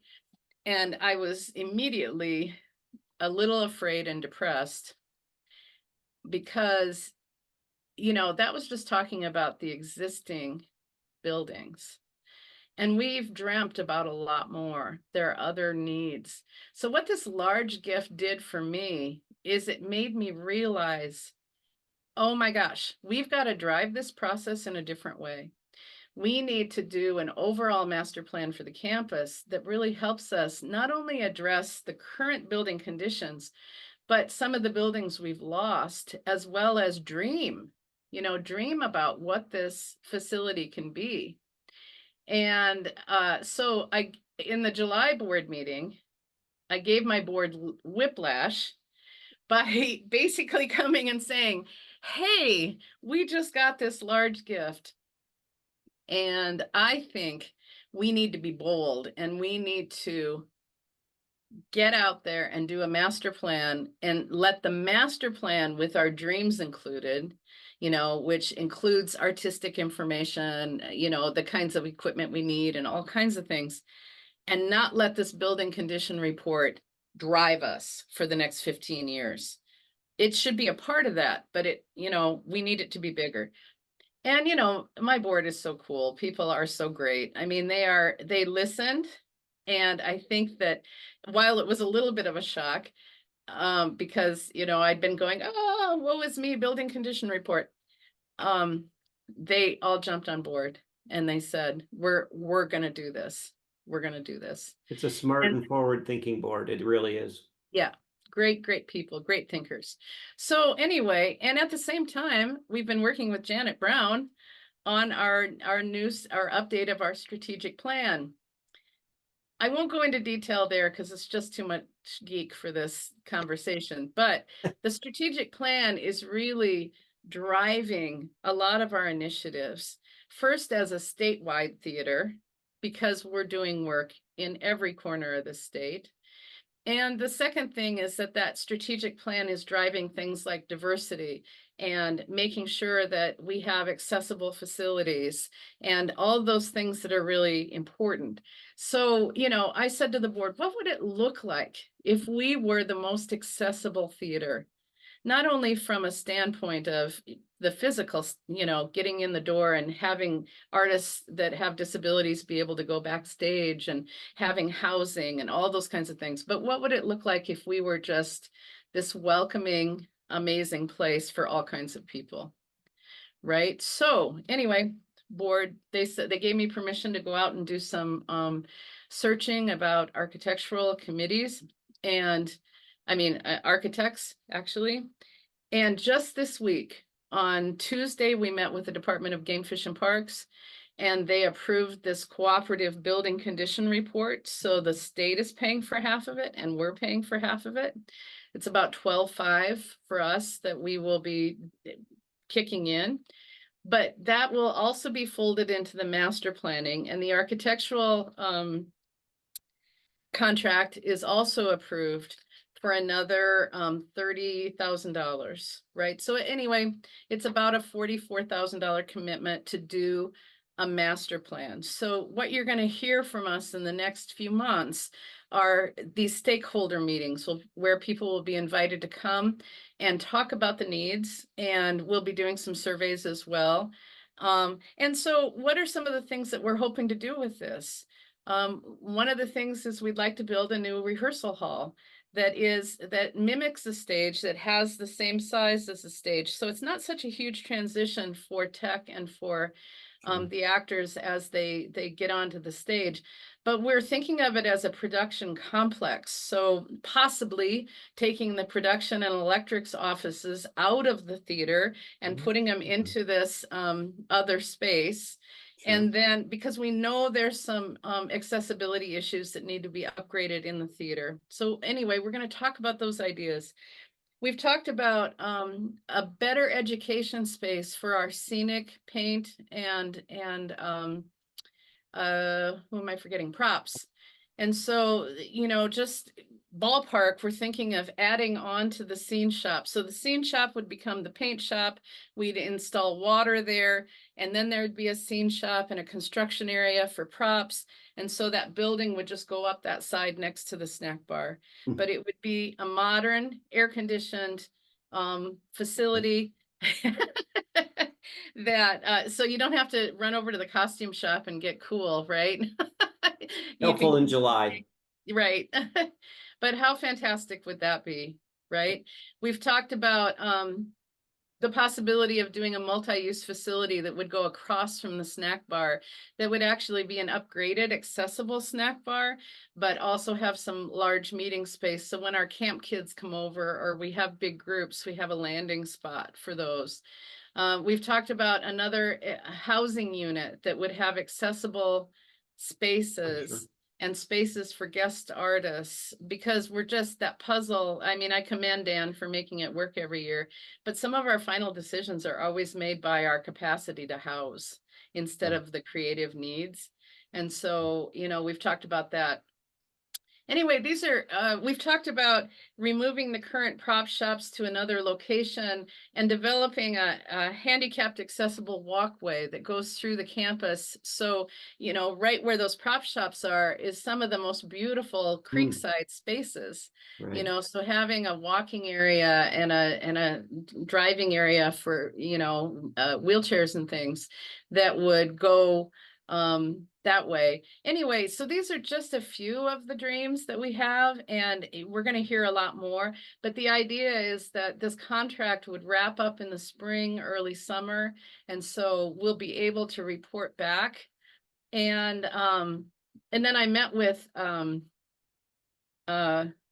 And I was immediately a little afraid and depressed because, that was just talking about the existing buildings. And we've dreamt about a lot more. There are other needs. So what this large gift did for me is it made me realize, oh my gosh, we've got to drive this process in a different way. We need to do an overall master plan for the campus that really helps us not only address the current building conditions, but some of the buildings we've lost, as well as dream about what this facility can be. And so in the July board meeting, I gave my board whiplash by basically coming and saying, hey, we just got this large gift. And I think we need to be bold, and we need to get out there and do a master plan, and let the master plan with our dreams included, which includes artistic information, the kinds of equipment we need and all kinds of things, and not let this building condition report drive us for the next 15 years. It should be a part of that, but we need it to be bigger. And, my board is so cool. People are so great. I mean, they listened. And I think that while it was a little bit of a shock, because, I'd been going, oh, woe is me, building condition report. They all jumped on board and they said, we're going to do this. We're going to do this. It's a smart and forward-thinking board. It really is. Yeah. Great people, great thinkers. So anyway, and at the same time, we've been working with Janet Brown on our update of our strategic plan. I won't go into detail there because it's just too much geek for this conversation, but the strategic plan is really driving a lot of our initiatives. first as a statewide theater, because we're doing work in every corner of the state. And the second thing is that that strategic plan is driving things like diversity and making sure that we have accessible facilities and all those things that are really important. So, you know, I said to the board, what would it look like if we were the most accessible theater? Not only from a standpoint of the physical, you know, getting in the door and having artists that have disabilities be able to go backstage and having housing and all those kinds of things, but what would it look like if we were just this welcoming, amazing place for all kinds of people, right? So anyway, board, they said they gave me permission to go out and do some searching about architectural committees and architects, actually. And just this week, on Tuesday, we met with the Department of Game Fish and Parks, and they approved this cooperative building condition report. So the state is paying for half of it, and we're paying for half of it. It's about 12.5 for us that we will be kicking in. But that will also be folded into the master planning, and the architectural contract is also approved for another $30,000, right? So anyway, it's about a $44,000 commitment to do a master plan. So what you're going to hear from us in the next few months are these stakeholder meetings where people will be invited to come and talk about the needs, and we'll be doing some surveys as well. And so what are some of the things that we're hoping to do with this? One of the things is we'd like to build a new rehearsal hall that mimics the stage, that has the same size as the stage. So it's not such a huge transition for tech and for the actors as they get onto the stage. But we're thinking of it as a production complex. So possibly taking the production and electrics offices out of the theater and putting them into this other space. Sure. And then, because we know there's some accessibility issues that need to be upgraded in the theater. So anyway, we're going to talk about those ideas. We've talked about a better education space for our scenic paint and who am I forgetting? Props. And so, you know, just ballpark, we're thinking of adding on to the scene shop. So the scene shop would become the paint shop. We'd install water there, and then there'd be a scene shop and a construction area for props. And so that building would just go up that side next to the snack bar. But it would be a modern, air-conditioned facility that so you don't have to run over to the costume shop and get cool, right? Helpful in July. Right. But how fantastic would that be, right? We've talked about the possibility of doing a multi-use facility that would go across from the snack bar, that would actually be an upgraded, accessible snack bar, but also have some large meeting space. So when our camp kids come over or we have big groups, we have a landing spot for those. We've talked about another housing unit that would have accessible spaces. Sure. And spaces for guest artists, because we're just that puzzle. I mean, I commend Dan for making it work every year, but some of our final decisions are always made by our capacity to house instead of the creative needs. And so, you know, we've talked about that. Anyway, these are, we've talked about removing the current prop shops to another location and developing a handicapped accessible walkway that goes through the campus. So, you know, right where those prop shops are is some of the most beautiful creekside spaces, Right. you know, so having a walking area and a driving area for, you know, wheelchairs and things that would go that way. Anyway, so these are just a few of the dreams that we have, and we're going to hear a lot more. But the idea is that this contract would wrap up in the spring, early summer, and so we'll be able to report back. And then I met with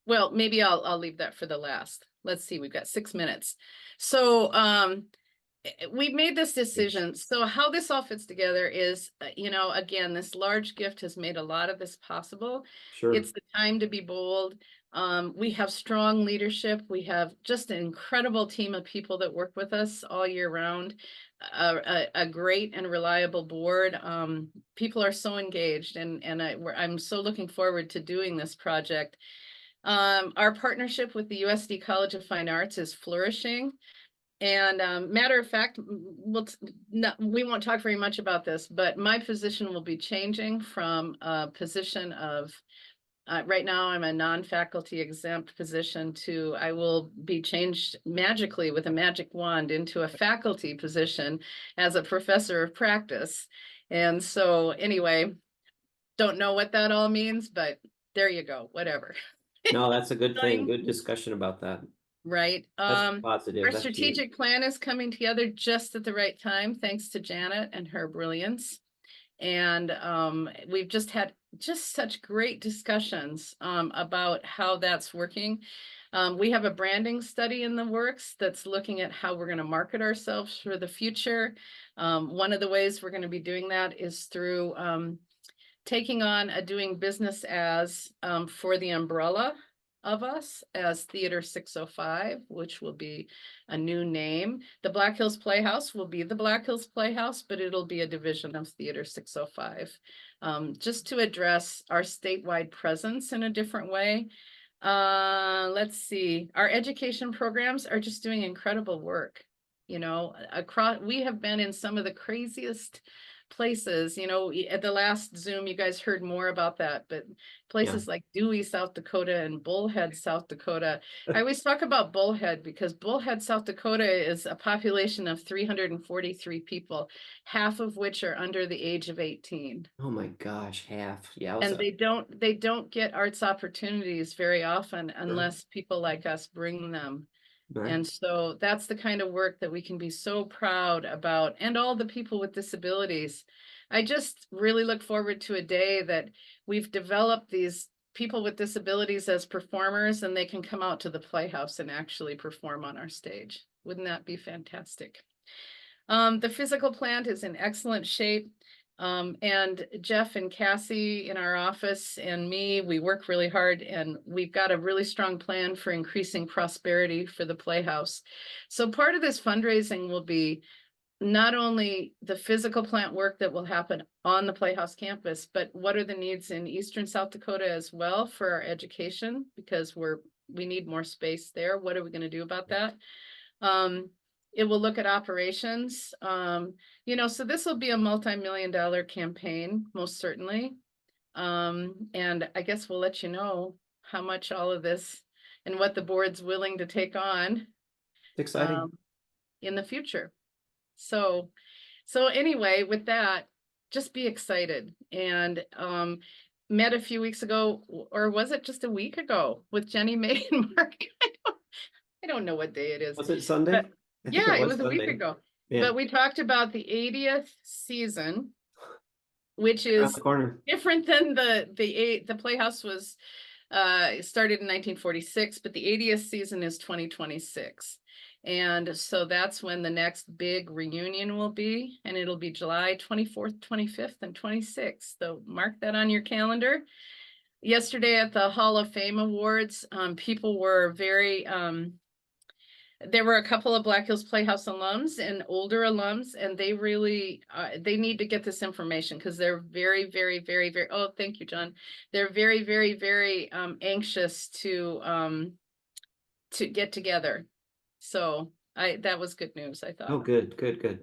well, maybe I'll leave that for the last. Let's see, we've got 6 minutes. So we've made this decision. So how this all fits together is, you know, again, this large gift has made a lot of this possible. Sure. It's the time to be bold. We have strong leadership. We have just an incredible team of people that work with us all year round. A great and reliable board. People are so engaged, and I'm so looking forward to doing this project. Our partnership with the USD College of Fine Arts is flourishing. And matter of fact, we won't talk very much about this, but my position will be changing from a position of, right now I'm a non-faculty exempt position to, I will be changed magically with a magic wand into a faculty position as a professor of practice. And so anyway, don't know what that all means, but there you go, whatever. No, that's a good thing. Good discussion about that. Right. That's positive. Our That's strategic plan is coming together just at the right time, thanks to Janet and her brilliance. And we've just had such great discussions about how that's working. We have a branding study in the works that's looking at how we're going to market ourselves for the future. One of the ways we're going to be doing that is through taking on a doing business as for the umbrella of us as Theater 605, which will be a new name. The Black Hills Playhouse will be the Black Hills Playhouse, but it'll be a division of Theater 605, just to address our statewide presence in a different way. Let's see, our education programs are just doing incredible work. You know, we have been in some of the craziest places, you know. At the last Zoom, you guys heard more about that, but places like Dewey, South Dakota and Bullhead, South Dakota. I always talk about Bullhead because Bullhead, South Dakota is a population of 343 people, half of which are under the age of 18. Oh my gosh, half. Yeah. And they don't get arts opportunities very often unless people like us bring them. Right. And so that's the kind of work that we can be so proud about, and all the people with disabilities. I just really look forward to a day that we've developed these people with disabilities as performers and they can come out to the Playhouse and actually perform on our stage. Wouldn't that be fantastic? The physical plant is in excellent shape. And Jeff and Cassie in our office and me, we work really hard, and we've got a really strong plan for increasing prosperity for the Playhouse. So part of this fundraising will be not only the physical plant work that will happen on the Playhouse campus, but what are the needs in Eastern South Dakota as well for our education, because we need more space there. What are we going to do about that? It will look at operations, you know, so this will be a multi-million-dollar campaign, most certainly. And I guess we'll let you know how much all of this and what the board's willing to take on. Exciting. In the future. So anyway, with that, just be excited. And met a few weeks ago, or was it just a week ago, with Jenny May and Mark? I don't know what day it is. Was it Sunday? But, yeah, it was Sunday. a week ago. Yeah. But we talked about the 80th season, which is different than the Playhouse was started in 1946, but the 80th season is 2026. And so that's when the next big reunion will be, and it'll be July 24th, 25th, and 26th. So mark that on your calendar. Yesterday at the Hall of Fame Awards, people were very there were a couple of Black Hills Playhouse alums and older alums, and they really, they need to get this information because they're very, very, very, very, oh, thank you, John. They're very, very, very anxious to get together. So that was good news, I thought. Oh, good, good, good.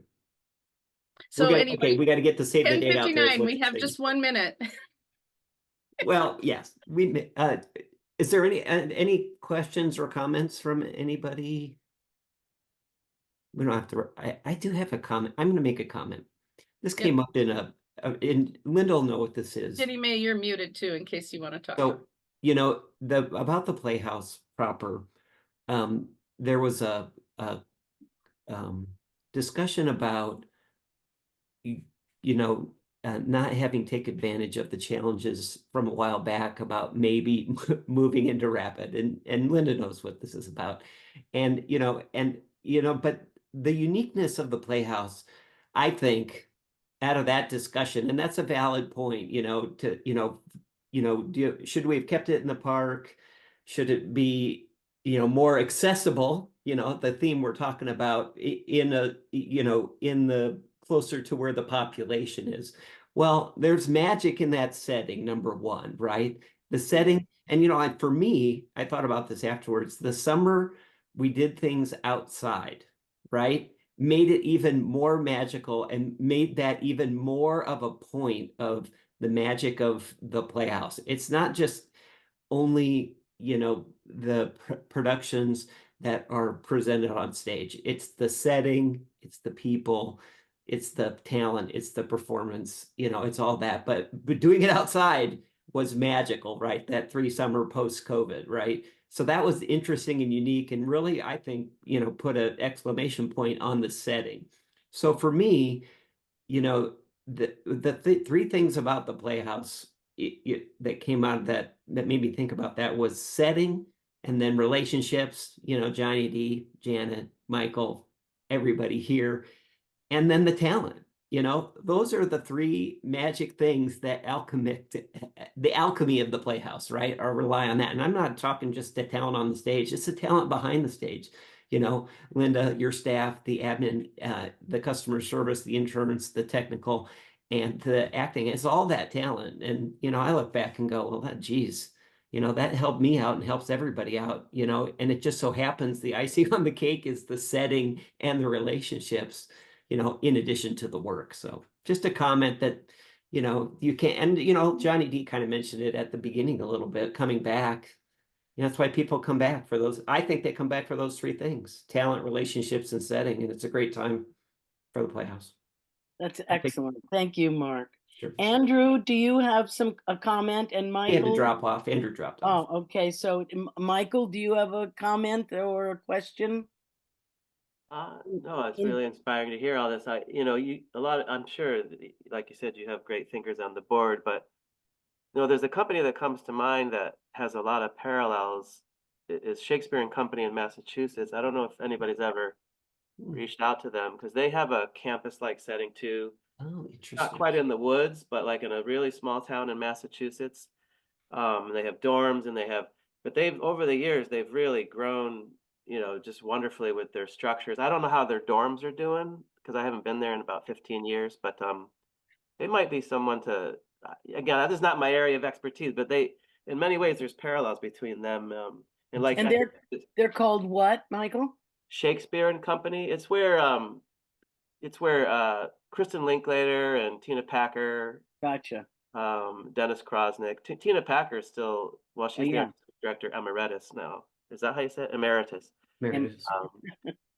So anyway, okay, we got to get the save the date out there. 10:59, we have just 1 minute. Well, yes, is there any questions or comments from anybody? We don't have to, I do have a comment. I'm going to make a comment. This came up in Linda will know what this is. Jenny May, you're muted too, in case you want to talk. So, you know, about the Playhouse proper, there was a discussion about, you know, not having taken advantage of the challenges from a while back about maybe moving into Rapid, and Linda knows what this is about. And, but the uniqueness of the Playhouse, I think, out of that discussion, and that's a valid point, should we have kept it in the park? Should it be, more accessible? The theme we're talking about in the closer to where the population is. Well, there's magic in that setting, number one, right? The setting, and for me, I thought about this afterwards. The summer we did things outside, right? Made it even more magical and made that even more of a point of the magic of the Playhouse. It's not just only, the productions that are presented on stage. It's the setting, it's the people, it's the talent, it's the performance, it's all that. But doing it outside was magical, right? That 3 summer post-COVID, right? So that was interesting and unique, and really, I think, put an exclamation point on the setting. So for me, the three things about the Playhouse that came out of that made me think about that was setting, and then relationships, Johnny D, Janet, Michael, everybody here, and then the talent. Those are the three magic things that the alchemy of the Playhouse, right? Or rely on that. And I'm not talking just the talent on the stage, it's the talent behind the stage. Linda, your staff, the admin, the customer service, the interns, the technical, and the acting. It's all that talent. And, I look back and go, well, geez, that helped me out and helps everybody out, and it just so happens the icing on the cake is the setting and the relationships, in addition to the work. So just a comment that, you can't, and, Johnny D kind of mentioned it at the beginning a little bit, coming back. That's why people come back for those. I think they come back for those three things: talent, relationships, and setting. And it's a great time for the Playhouse. That's excellent. Thank you, Mark. Sure. Andrew, do you have a comment? And He had to Michael? drop off. Andrew dropped off. Oh, okay. So Michael, do you have a comment or a question? No, it's really inspiring to hear all this. I'm sure, like you said, you have great thinkers on the board, but there's a company that comes to mind that has a lot of parallels. Is Shakespeare and Company in Massachusetts. I don't know if anybody's ever reached out to them, because they have a campus-like setting too. Oh, interesting. Not quite in the woods, but like in a really small town in Massachusetts. They have dorms, but over the years, they've really grown, just wonderfully with their structures. I don't know how their dorms are doing, because I haven't been there in about 15 years, but they might be someone to, again, that is not my area of expertise, but in many ways, there's parallels between them. And they're called what, Michael? Shakespeare and Company. It's where Kristen Linklater and Tina Packer. Gotcha. Dennis Krosnick. Tina Packer is still, well, she's yeah. the director emeritus now. Is that how you say it? Emeritus. Emeritus.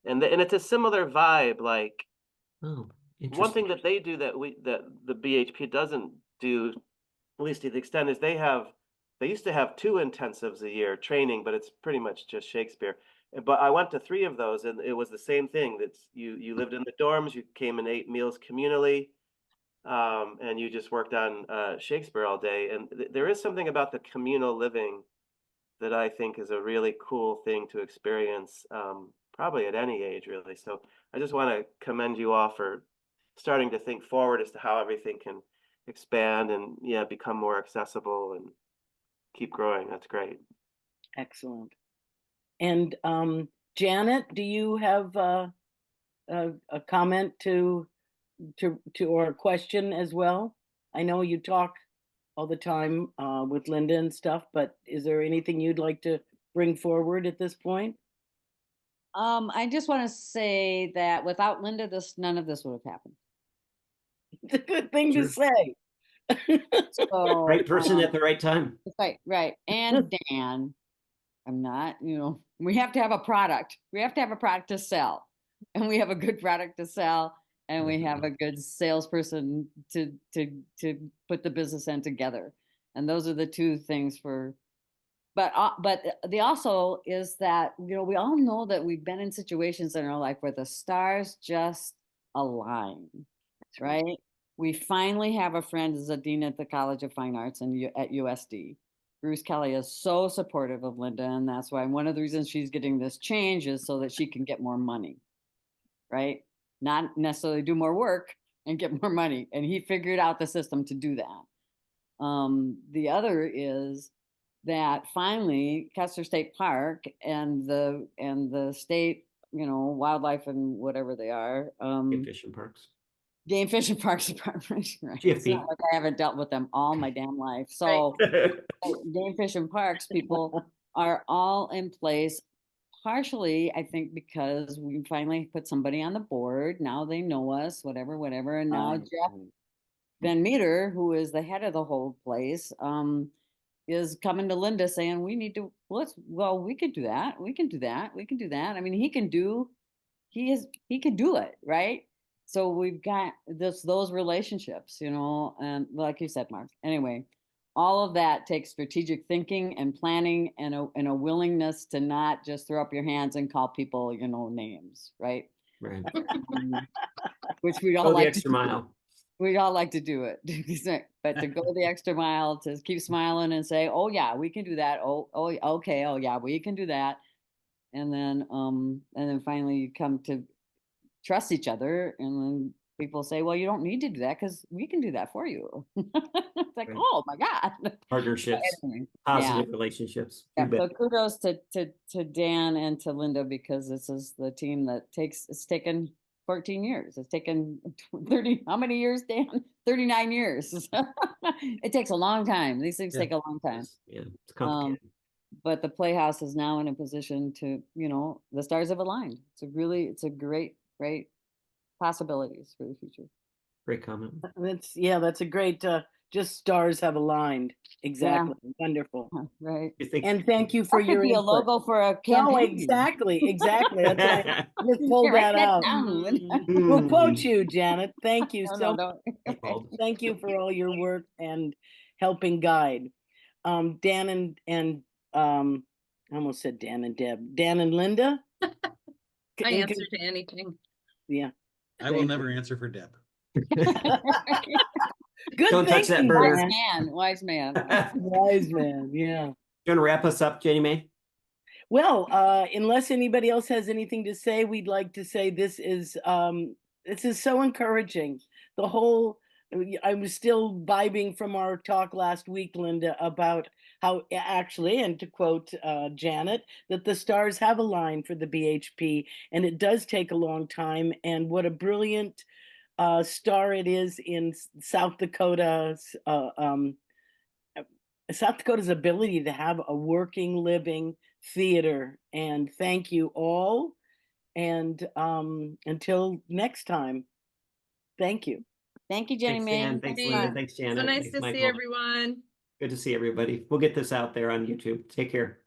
And it's a similar vibe. Like, oh, one thing that they do that the BHP doesn't do, at least to the extent, is they used to have 2 intensives a year training, but it's pretty much just Shakespeare. But I went to 3 of those, and it was the same thing. That's you lived in the dorms, you came and ate meals communally, and you just worked on Shakespeare all day. And there is something about the communal living that I think is a really cool thing to experience, probably at any age, really. So I just want to commend you all for starting to think forward as to how everything can expand and become more accessible and keep growing. That's great. Excellent. And Janet, do you have a comment to or a question as well? I know you talk all the time with Linda and stuff, but is there anything you'd like to bring forward at this point? I just want to say that without Linda, none of this would have happened. It's a good thing to say. So, right person at the right time. Right. And Dan, we have to have a product. We have to have a product to sell, and we have a good product to sell, and we have a good salesperson to put the business end together. And those are the 2 things but the also is that, we all know that we've been in situations in our life where the stars just align, right? We finally have a friend as a dean at the College of Fine Arts at USD. Bruce Kelly is so supportive of Linda, and that's why one of the reasons she's getting this change is so that she can get more money. right? Not necessarily do more work and get more money. And he figured out the system to do that. The other is that finally Kessler State Park and the state, wildlife and whatever they are, Fish and Parks. Game Fish and Parks Department, right? It's GFP. not like I haven't dealt with them all my damn life. So Game Fish and Parks people are all in place, partially, I think, because we finally put somebody on the board. Now they know us, whatever. And now Jeff Van Meter, who is the head of the whole place, is coming to Linda saying, we need to, we could do that. We can do that. We can do that. I mean, he can do it, right? So we've got those relationships, and like you said, Mark. Anyway, all of that takes strategic thinking and planning and a willingness to not just throw up your hands and call people, names, right? Right. Which we all Go the like extra mile. We'd all like to do it, but to go the extra mile, to keep smiling and say, "Oh yeah, we can do that." Oh, okay. Oh yeah, we can do that. And then finally you come to trust each other, and then people say, "Well, you don't need to do that because we can do that for you." It's like, Right. oh my God. Partnerships, Anyway, positive relationships. You yeah. bet. So kudos to Dan and to Linda, because this is the team that it's taken 14 years. It's taken 30, how many years, Dan? 39 years. It takes a long time. These things take a long time. Yeah, it's complicated. But the Playhouse is now in a position to, the stars have aligned. It's a great possibilities for the future. Great comment. That's a great, just stars have aligned. Exactly. Wonderful. Right. And thank you for That your could be a input. logo for a No, campaign. exactly. That's why I just pulled Write that out. down. We'll quote you, Janet. Thank you No, so don't. Thank you for all your work and helping guide. Dan and I almost said Dan and Deb. Dan and Linda. I answer to anything. Yeah. I will never answer for Deb. Good Don't touch that thinking, bird. Dan. Wise man. Wise man. Yeah. You want to wrap us up, Jenny Mae? Well, unless anybody else has anything to say, we'd like to say this is so encouraging. I was still vibing from our talk last week, Linda, about how actually, and to quote Janet, that the stars have aligned for the BHP, and it does take a long time. And what a brilliant star it is in South Dakota's ability to have a working, living theater. And thank you all. And until next time, thank you. Thank you, Jenny Mae. Thanks, Linda. Thanks, Janet. So nice Thanks, to see Michael. everyone. Good to see everybody. We'll get this out there on YouTube. Take care.